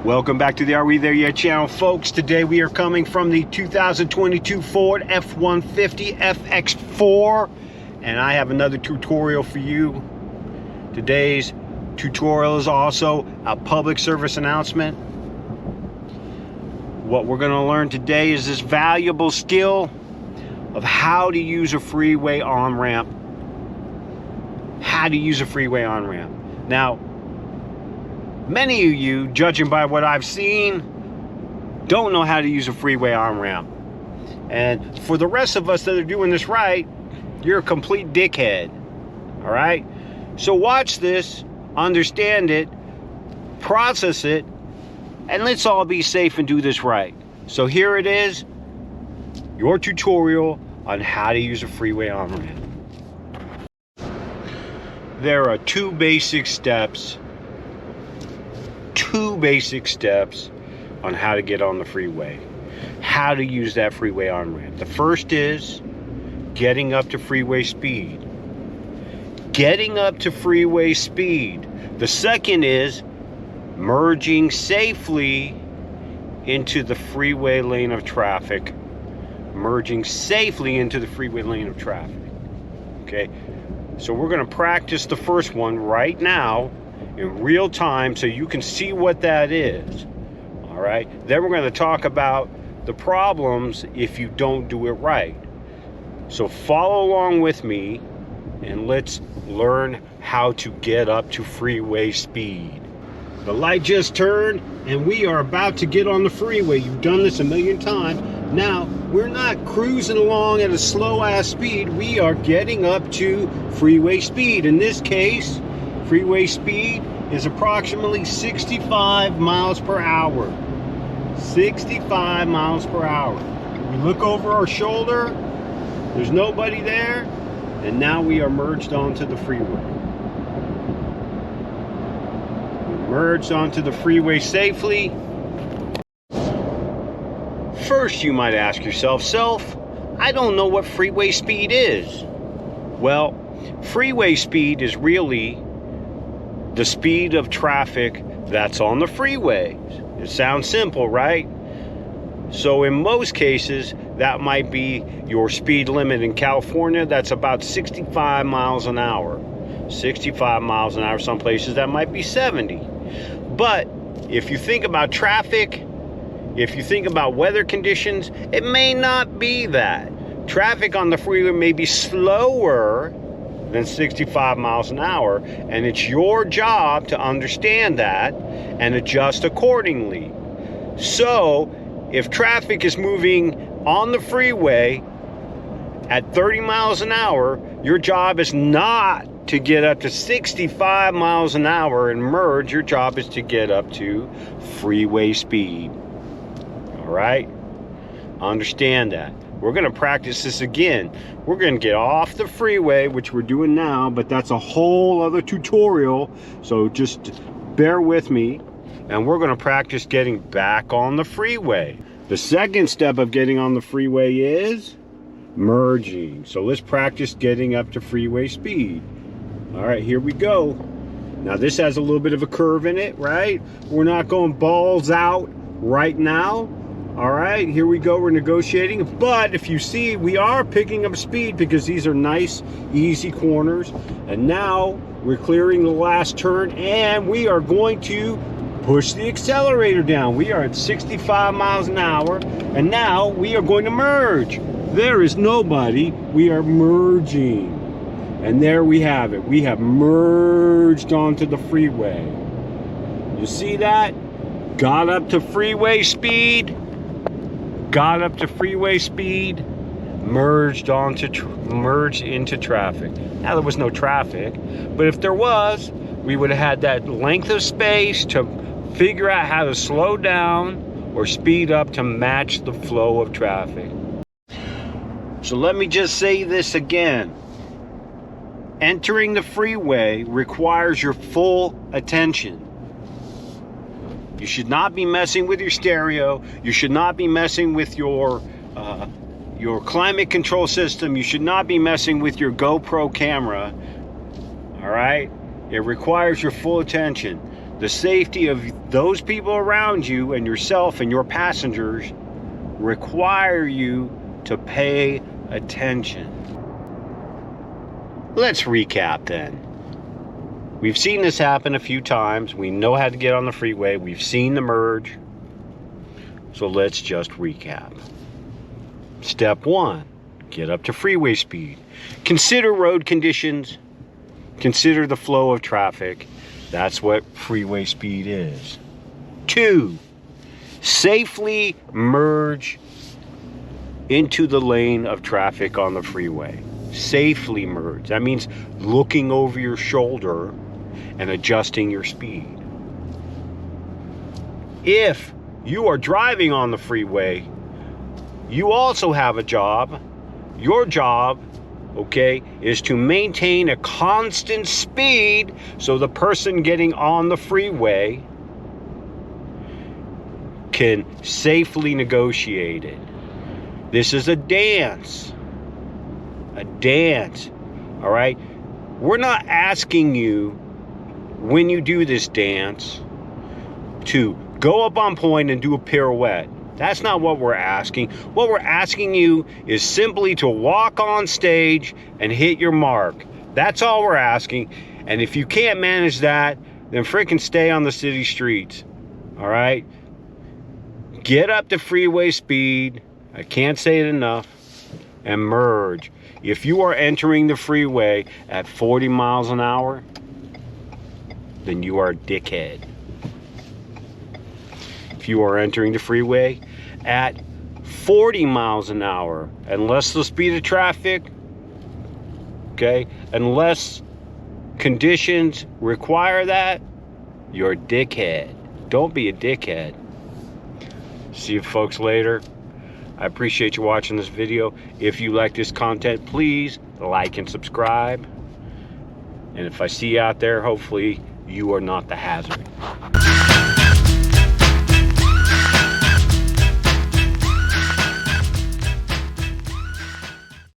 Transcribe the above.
Welcome back to the Are We There Yet channel, folks. Today we are coming from the 2022 Ford F-150 FX4, and I have another tutorial for you. Today's tutorial is also a public service announcement. What we're going to learn today is this valuable skill of how to use a freeway on-ramp. How to use a freeway on-ramp. Now, many of you, judging by what I've seen, don't know how to use a freeway on-ramp. And for the rest of us that are doing this right, you're a complete dickhead. All right? So watch this, understand it, process it, and let's all be safe and do this right. So here it is, your tutorial on how to use a freeway on-ramp. There are two basic steps on how to get on the freeway, how to use that freeway on-ramp. The first is getting up to freeway speed. Getting up to freeway speed. The second is merging safely into the freeway lane of traffic. Merging safely into the freeway lane of traffic. Okay, so we're going to practice the first one right now in real time so you can see what that is. All right, then we're going to talk about the problems if you don't do it right. So follow along with me and let's learn how to get up to freeway speed. The light just turned and we are about to get on the freeway. You've done this a million times. Now, we're not cruising along at a slow ass speed. We are getting up to freeway speed. In this case, freeway speed is approximately 65 miles per hour. 65 miles per hour. We look over our shoulder, there's nobody there, and now we are merged onto the freeway. We merged onto the freeway safely. First, you might ask yourself, I don't know what freeway speed is. Well, freeway speed is really the speed of traffic that's on the freeways. It sounds simple, right? So in most cases, that might be your speed limit in California. That's about 65 miles an hour. 65 miles an hour. Some places that might be 70. But if you think about traffic, if you think about weather conditions, it may not be that. Traffic on the freeway may be slower than 65 miles an hour, and it's your job to understand that and adjust accordingly. So if traffic is moving on the freeway at 30 miles an hour, your job is not to get up to 65 miles an hour and merge. Your job is to get up to freeway speed. All right? Understand that. We're going to practice this again. We're going to get off the freeway, which we're doing now, but that's a whole other tutorial. So just bear with me, and we're going to practice getting back on the freeway. The second step of getting on the freeway is merging. So let's practice getting up to freeway speed. All right, here we go. Now this has a little bit of a curve in it, right? We're not going balls out right now. All right, here we go, we're negotiating. But if you see, we are picking up speed because these are nice, easy corners. And now we're clearing the last turn and we are going to push the accelerator down. We are at 65 miles an hour and now we are going to merge. There is nobody, we are merging. And there we have it. We have merged onto the freeway. You see that? Got up to freeway speed. Got up to freeway speed, merged into traffic. Now there was no traffic, but if there was, we would have had that length of space to figure out how to slow down or speed up to match the flow of traffic. So let me just say this again. Entering the freeway requires your full attention. You should not be messing with your stereo. You should not be messing with your climate control system. You should not be messing with your GoPro camera. All right? It requires your full attention. the safety of those people around you and yourself and your passengers require you to pay attention. Let's recap then. We've seen this happen a few times. We know how to get on the freeway. We've seen the merge. So let's just recap. Step 1, get up to freeway speed. Consider road conditions. Consider the flow of traffic. That's what freeway speed is. 2, safely merge into the lane of traffic on the freeway. Safely merge. That means looking over your shoulder and adjusting your speed. If you are driving on the freeway, you also have a job. Your job, okay, is to maintain a constant speed so the person getting on the freeway can safely negotiate it. This is a dance. A dance. All right? We're not asking you, when you do this dance, to go up on point and do a pirouette. That's not what we're asking. What we're asking you is simply to walk on stage and hit your mark. That's all we're asking. And if you can't manage that, then frickin' stay on the city streets. All right? Get up to freeway speed. I can't say it enough. And merge. If you are entering the freeway at 40 miles an hour, then you are a dickhead. If you are entering the freeway at 40 miles an hour, unless the speed of traffic, okay, unless conditions require that, you're a dickhead. Don't be a dickhead. See you folks later. I appreciate you watching this video. If you like this content, please like and subscribe. And if I see you out there, hopefully you are not the hazard.